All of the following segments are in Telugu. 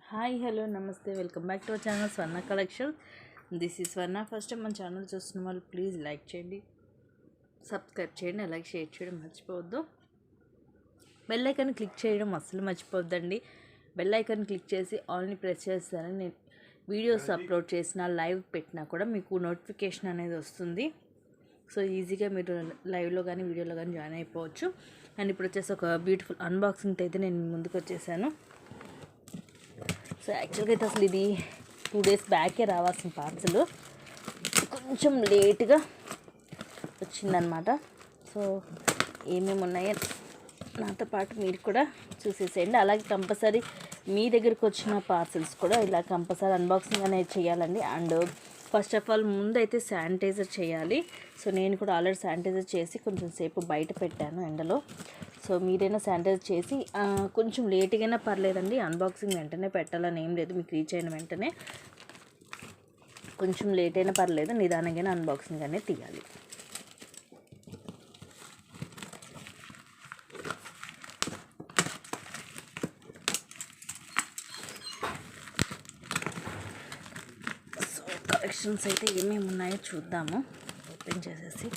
హాయ్ హలో నమస్తే welcome back to our channel Swarna collection. This is Swarna. First time మన ఛానల్ చూస్తున్న వాళ్ళు ప్లీజ్ లైక్ చేయండి, సబ్స్క్రైబ్ చేయండి, అలాగే షేర్ చేయడం మర్చిపోవద్దు. బెల్ ఐకాన్ క్లిక్ చేయడం అస్సలు మర్చిపోవద్దండి. బెల్ ఐకాన్ క్లిక్ చేసి ఆల్ని ప్రెస్ చేస్తారని నేను వీడియోస్ అప్లోడ్ చేసిన లైవ్ పెట్టినా కూడా మీకు నోటిఫికేషన్ అనేది వస్తుంది. సో ఈజీగా మీరు లైవ్లో కానీ వీడియోలో కానీ జాయిన్ అయిపోవచ్చు. అండ్ ఇప్పుడు వచ్చేసి ఒక బ్యూటిఫుల్ అన్బాక్సింగ్ అయితే నేను ముందుకు వచ్చేసాను. సో యాక్చువల్గా అయితే అసలు ఇది 2 days బ్యాకే రావాల్సిన పార్సల్ కొంచెం లేట్గా వచ్చిందనమాట. సో ఏమేమి ఉన్నాయో నాతో పాటు మీరు కూడా చూసేసేయండి. అలాగే కంపల్సరీ మీ దగ్గరికి వచ్చిన పార్సల్స్ కూడా ఇలా కంపల్సరీ అన్బాక్సింగ్ అనేది చేయాలండి. అండ్ ఫస్ట్ ఆఫ్ ఆల్ ముందైతే శానిటైజర్ చేయాలి. సో నేను కూడా ఆల్రెడీ శానిటైజర్ చేసి కొంచెం సేపు బయట పెట్టాను ఎండలో. సో మీరైనా శానిటైజర్ చేసి కొంచెం లేట్గా అయినా పర్లేదండి, అన్బాక్సింగ్ వెంటనే పెట్టాలని ఏం లేదు. మీకు రీచ్ అయిన వెంటనే కొంచెం లేట్ అయినా పర్లేదు, నిదానంగానే అన్బాక్సింగ్ అనేది తీయాలి. సో కలెక్షన్స్ అయితే ఏమేమి ఉన్నాయో చూద్దాము. ఓపెన్ చేసేసి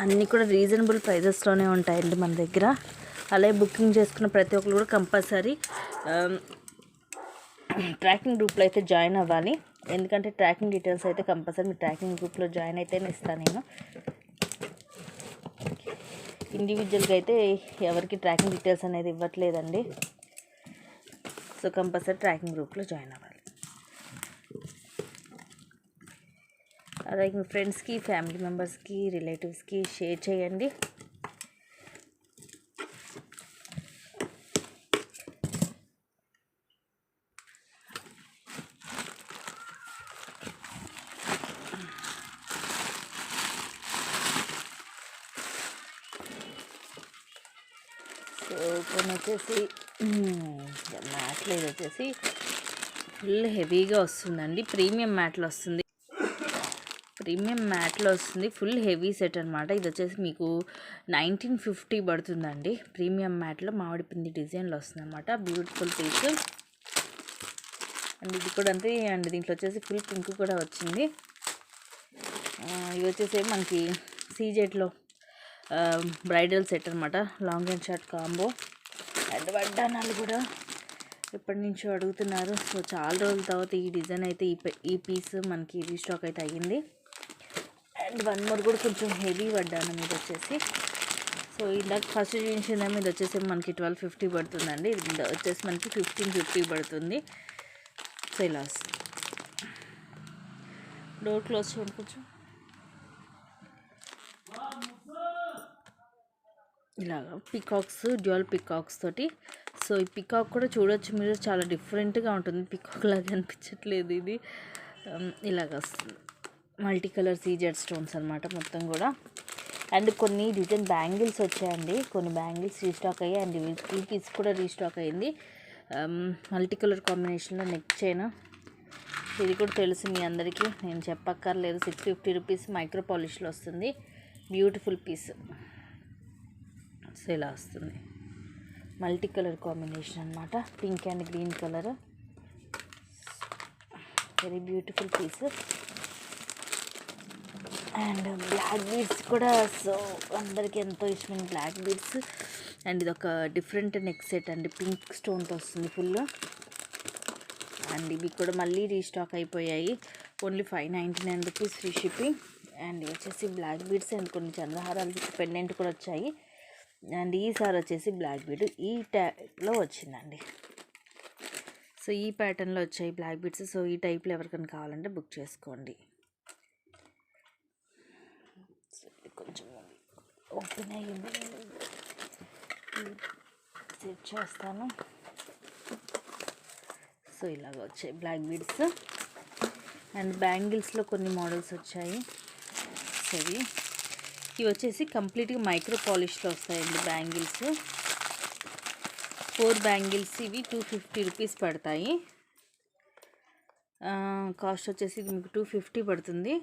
అన్నీ కూడా రీజనబుల్ ప్రైజెస్లోనే ఉంటాయండి మన దగ్గర. అలాగే బుకింగ్ చేసుకున్న ప్రతి ఒక్కరు కూడా కంపల్సరీ ట్రాకింగ్ గ్రూప్లో అయితే జాయిన్ అవ్వాలి. ఎందుకంటే ట్రాకింగ్ డీటెయిల్స్ అయితే కంపల్సరీ మీ ట్రాకింగ్ గ్రూప్లో జాయిన్ అయితేనే ఇస్తాను నేను. ఇండివిజువల్గా అయితే ఎవరికి ట్రాకింగ్ డీటెయిల్స్ అనేది ఇవ్వట్లేదండి. సో కంపల్సరీ ట్రాకింగ్ గ్రూప్లో జాయిన్ అవ్వాలి. అలాగే మీ ఫ్రెండ్స్కి, ఫ్యామిలీ మెంబర్స్కి, రిలేటివ్స్కి షేర్ చేయండి. సో కొన్ని వచ్చేసి మ్యాట్లు, ఇది వచ్చేసి ఫుల్ హెవీగా వస్తుందండి. ప్రీమియం మ్యాట్లో వస్తుంది, ఫుల్ హెవీ సెట్ అనమాట. ఇది వచ్చేసి మీకు 1950 పడుతుందండి. ప్రీమియం మ్యాట్లో మామిడి పిండి డిజైన్లో వస్తుంది అనమాట. Beautiful piece. అండ్ ఇది కూడా అంతే. అండ్ దీంట్లో వచ్చేసి ఫుల్ పింక్ కూడా వచ్చింది. ఇవి వచ్చేసి మనకి సీజెట్లో బ్రైడల్ సెట్ అనమాట. Long and short combo. And వడ్డానాలు కూడా ఎప్పటి నుంచో అడుగుతున్నారు. సో చాలా రోజుల తర్వాత ఈ డిజైన్ అయితే ఈ పీస్ మనకి రీస్టాక్ అయితే అయ్యింది. అండ్ వన్ మోర్ కూడా కొంచెం హెవీ వడ్డానం మీద వచ్చేసి. సో ఇందాక ఫస్ట్ చూపించిన మీద వచ్చేసి మనకి 1250 పడుతుందండి. ఇది వచ్చేసి మనకి 1550 పడుతుంది. సో ఇలా వస్తుంది. డోర్ క్లోజ్ చేయండి కొంచెం. ఇలాగా పికాక్స్, డ్యూయల్ పికాక్స్ తోటి. సో ఈ పికాక్ కూడా చూడొచ్చు మీరు, చాలా డిఫరెంట్గా ఉంటుంది. పికాక్ లాగా అనిపించట్లేదు ఇది. ఇలాగ వస్తుంది. మల్టీ కలర్ సీజెడ్ స్టోన్స్ అనమాట మొత్తం కూడా. అండ్ కొన్ని డిజైన్ బ్యాంగిల్స్ వచ్చాయండి. కొన్ని బ్యాంగిల్స్ రీస్టాక్ అయ్యాయి. అండ్ ఈ పీస్ కూడా రీస్టాక్ అయ్యింది. మల్టీ కలర్ కాంబినేషన్లో నెక్ చైన్. ఇది కూడా తెలుసు మీ అందరికీ, నేను చెప్పక్కర్లేదు. 650 రూపీస్ మైక్రో పాలిష్లో వస్తుంది. Beautiful piece. సో ఇలా వస్తుంది. మల్టీ కలర్ కాంబినేషన్ అనమాట. Pink and green colour. Very beautiful piece. And black beads కూడా. సో అందరికీ ఎంతో ఇష్టమైన బ్లాక్ బీడ్స్. అండ్ ఇది ఒక డిఫరెంట్ నెక్ సెట్ అండి. పింక్ స్టోన్తో వస్తుంది ఫుల్. అండ్ ఇవి కూడా మళ్ళీ రీస్టాక్ అయిపోయాయి. Only 599 rupees free shipping. And ఇవి వచ్చేసి బ్లాక్ బీడ్స్. అండ్ కొన్ని చంద్రహారాలు పెండెంట్ కూడా వచ్చాయి. అండ్ ఈసారి వచ్చేసి బ్లాక్ బీడ్ ఈ టైప్లో వచ్చిందండి. సో ఈ ప్యాటర్న్లో వచ్చాయి బ్లాక్ బీడ్స్. సో ఈ టైప్లో ఎవరికైనా కావాలంటే బుక్ చేసుకోండి. కొంచెం ఓపెన్ అయ్యింది, సెట్ చేస్తాను. సో ఇలాగ వచ్చాయి బ్లాక్ బీడ్స్. అండ్ బ్యాంగిల్స్లో కొన్ని మోడల్స్ వచ్చాయి. సో ఇవి వచ్చేసి కంప్లీట్గా మైక్రో పాలిష్లో వస్తాయండి బ్యాంగిల్స్. 4 బ్యాంగిల్స్ ఇవి 250 రూపీస్ పడతాయి. కాస్ట్ వచ్చేసి ఇది మీకు 250 పడుతుంది.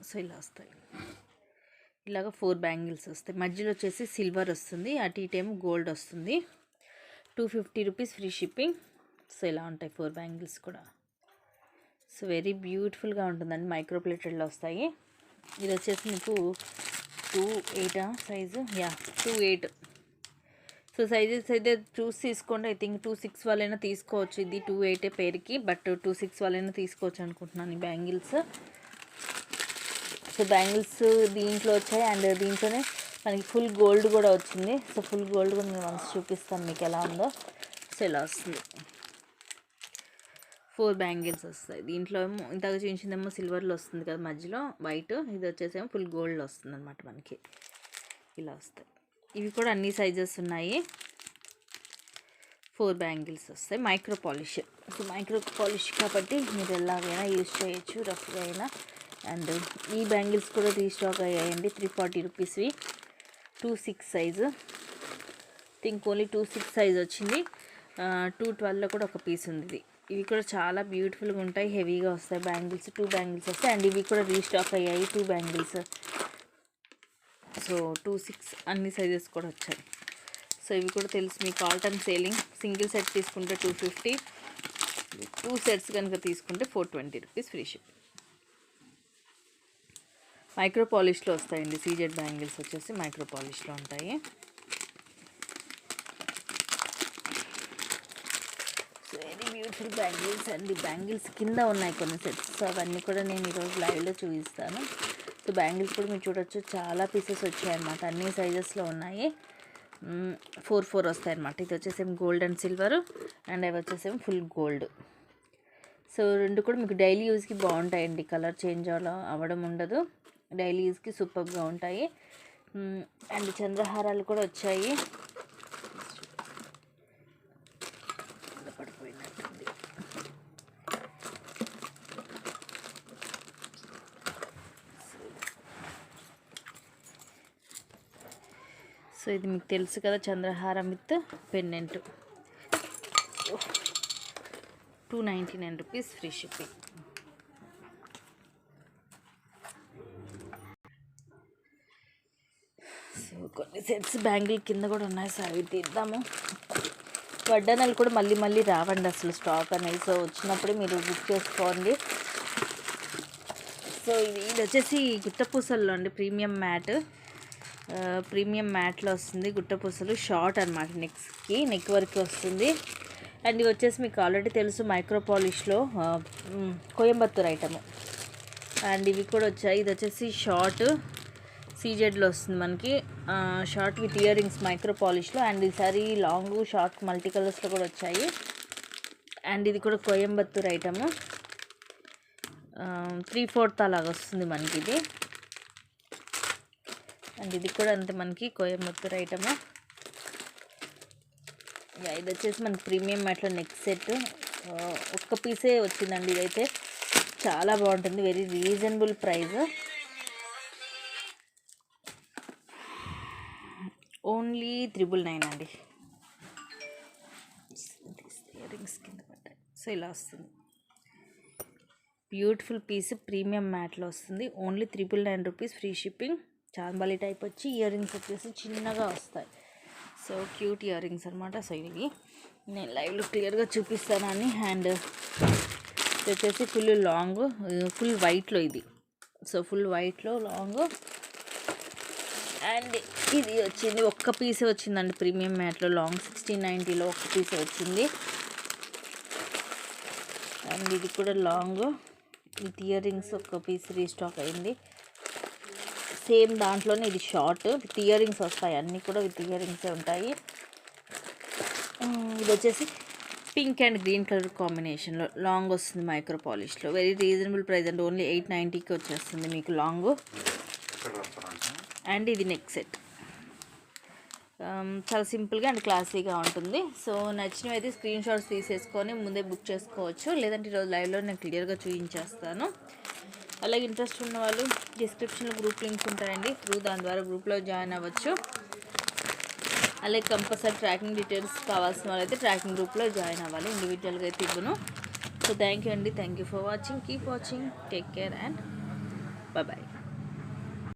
సో ఇలా వస్తాయి. ఇలాగ 4 బ్యాంగిల్స్ వస్తాయి. మధ్యలో వచ్చేసి సిల్వర్ వస్తుంది, అటు ఇటేమో గోల్డ్ వస్తుంది. 250 రూపీస్ ఫ్రీ షిప్పింగ్. సో ఇలా ఉంటాయి 4 బ్యాంగిల్స్ కూడా. సో వెరీ బ్యూటిఫుల్గా ఉంటుందండి. మైక్రో ప్లేటెడ్లో వస్తాయి. ఇది వచ్చేసి మీకు 2.8 సైజు, 2.8. సో సైజెస్ అయితే చూసి తీసుకోండి. ఐ థింక్ 2.6 వాళ్ళైనా తీసుకోవచ్చు. ఇది 2.8 పేరుకి, బట్ 2.6 వాళ్ళైనా తీసుకోవచ్చు అనుకుంటున్నాను ఈ బ్యాంగిల్స్. సో బ్యాంగిల్స్ దీంట్లో వచ్చాయి, అండ్ దీంట్లోనే మనకి ఫుల్ గోల్డ్ కూడా వచ్చింది. సో ఫుల్ గోల్డ్ కూడా నేను వన్స్ చూపిస్తాను మీకు ఎలా ఉందో. సో ఇలా వస్తుంది. 4 బ్యాంగిల్స్ వస్తాయి. దీంట్లో ఏమో ఇంతగా చూపించిందేమో సిల్వర్లో వస్తుంది కదా మధ్యలో వైట్, ఇది వచ్చేసేమో ఫుల్ గోల్డ్లో వస్తుంది అనమాట మనకి. ఇలా వస్తాయి. ఇవి కూడా అన్ని సైజెస్ ఉన్నాయి. 4 బ్యాంగిల్స్ వస్తాయి. Micro polish. So micro polish కాబట్టి మీరు ఎలాగైనా యూజ్ చేయొచ్చు, రఫ్గా అయినా. అండ్ ఈ బ్యాంగిల్స్ కూడా రీస్టాక్ అయ్యాయండి. 340 రూపీస్వి. 2.6 సైజు. థింక్ ఓన్లీ 2.6 సైజ్ వచ్చింది. 2.12లో కూడా ఒక పీస్ ఉంది. ఇవి కూడా చాలా బ్యూటిఫుల్గా ఉంటాయి, హెవీగా వస్తాయి బ్యాంగిల్స్. 2 బ్యాంగిల్స్ వస్తాయి. అండ్ ఇవి కూడా రీస్టాక్ అయ్యాయి 2 బ్యాంగిల్స్. సో 2.6 అన్ని సైజెస్ కూడా వచ్చాయి. సో ఇవి కూడా తెలుసు మీకు, all time selling. Single set తీసుకుంటే 250, 2 సెట్స్ కనుక తీసుకుంటే 420 రూపీస్ ఫ్రీ షిప్. మైక్రో పాలిష్లో వస్తాయండి. సీజెడ్ బ్యాంగిల్స్ వచ్చేసి మైక్రో పాలిష్లో ఉంటాయి. సో వెరీ బ్యూటిఫుల్ బ్యాంగిల్స్ అండి. బ్యాంగిల్స్ కింద ఉన్నాయి కొన్ని సెట్స్. సో అవన్నీ కూడా నేను ఈరోజు లైవ్లో చూపిస్తాను. సో బ్యాంగిల్స్ కూడా మీరు చూడొచ్చు, చాలా పీసెస్ వచ్చాయన్నమాట. అన్ని సైజెస్లో ఉన్నాయి. 4 వస్తాయన్నమాట. ఇది వచ్చేసేమో గోల్డ్ అండ్ సిల్వర్, అండ్ అవి వచ్చేసేమో ఫుల్ గోల్డ్. సో రెండు కూడా మీకు డైలీ యూజ్కి బాగుంటాయండి. కలర్ చేంజ్ అవ్వడం ఉండదు. డైలీ యూజ్కి సూపర్గా ఉంటాయి. అండ్ చంద్రహారాలు కూడా వచ్చాయి. పడిపోయినట్టుంది. సో ఇది మీకు తెలుసు కదా, చంద్రహారం with pendant. 299 rupees free shipping. So కొన్ని సెట్స్ బ్యాంగిల్ కింద కూడా ఉన్నాయి. సో అవి తీద్దాము. వడ్డానాలు కూడా మళ్ళీ రావండి అసలు స్టాక్ అనేది. సో వచ్చినప్పుడే మీరు బుక్ చేసుకోండి. సో ఇది వచ్చేసి గుట్టపూసల్లో అండి, ప్రీమియం మ్యాట్లో వస్తుంది. గుట్టపూసలు షార్ట్ అనమాట, నెక్ వరకు వస్తుంది. అండ్ ఇవి వచ్చేసి మీకు ఆల్రెడీ తెలుసు, మైక్రో పాలిష్లో కోయంబత్తూర్ ఐటము. అండ్ ఇవి కూడా వచ్చాయి. ఇది వచ్చేసి షార్ట్ సీజెడ్లో వస్తుంది మనకి, short with ear rings micro పాలిష్లో. అండ్ ఈసారి లాంగ్ షార్ట్ మల్టీ కలర్స్లో కూడా వచ్చాయి. అండ్ ఇది కూడా కోయంబత్తూర్ ఐటము. 3/4 అలాగ వస్తుంది మనకి ఇది. అండ్ ఇది కూడా అంతే మనకి కోయంబత్తూర్ ఐటము. ఇది వచ్చేసి మనకి ప్రీమియం మ్యాట్లో నెక్ సెట్. ఒక్క పీసే వచ్చిందండి. ఇదైతే చాలా బాగుంటుంది, వెరీ రీజనబుల్ ప్రైస్. ఓన్లీ 999 అండి. ఇయర్ రింగ్స్ కింద పడ్డాయి. సో ఇలా వస్తుంది. బ్యూటిఫుల్ పీస్ ప్రీమియం మ్యాట్లో వస్తుంది. Only 999 rupees free shipping. Chandbali type వచ్చి ఇయర్ రింగ్స్ వచ్చేసి చిన్నగా వస్తాయి. సో క్యూట్ ఇయర్ రింగ్స్ అనమాట. సో ఇవి నేను లైవ్లో క్లియర్గా చూపిస్తానని. అండ్ ఇది వచ్చేసి ఫుల్ లాంగ్, ఫుల్ వైట్లో ఇది. సో ఫుల్ వైట్లో లాంగ్. అండ్ ఇది వచ్చింది ఒక్క పీసే వచ్చిందండి ప్రీమియం మ్యాట్లో లాంగ్. 1690లో ఒక్క పీసే వచ్చింది. అండ్ ఇది కూడా లాంగ్ విత్ ఇయర్ రింగ్స్ ఒక్క పీస్ రీస్టాక్ అయింది. సేమ్ దాంట్లోనే ఇది షార్ట్ విత్ ఇయర్ రింగ్స్ వస్తాయి. అన్నీ కూడా విత్ ఇయర్ రింగ్సే ఉంటాయి. ఇది వచ్చేసి పింక్ అండ్ గ్రీన్ కలర్ కాంబినేషన్లో లాంగ్ వస్తుంది మైక్రో పాలిష్లో. వెరీ రీజనబుల్ ప్రైస్ అండి. ఓన్లీ 890కి వచ్చేస్తుంది మీకు లాంగ్. అండ్ ఇది నెక్ సెట్. చాలా సింపుల్గా అండ్ క్లాసీగా ఉంటుంది. సో నచ్చినవి అయితే స్క్రీన్ షాట్స్ తీసేసుకొని ముందే బుక్ చేసుకోవచ్చు. లేదంటే ఈరోజు లైవ్లో నేను క్లియర్గా చూపించేస్తాను. అలాగే ఇంట్రెస్ట్ ఉన్న వాళ్ళు డిస్క్రిప్షన్లో గ్రూప్ లింక్స్ ఉంటాయండి. దాని ద్వారా గ్రూప్లో జాయిన్ అవ్వచ్చు. అలాగే కంపల్సరీ ట్రాకింగ్ డీటెయిల్స్ కావాల్సిన వాళ్ళైతే ట్రాకింగ్ గ్రూప్లో జాయిన్ అవ్వాలి. ఇండివిజువల్గా అయితే ఇవ్వను. సో థ్యాంక్ యూ అండి. Thank you for watching. Keep watching. Take care and bye.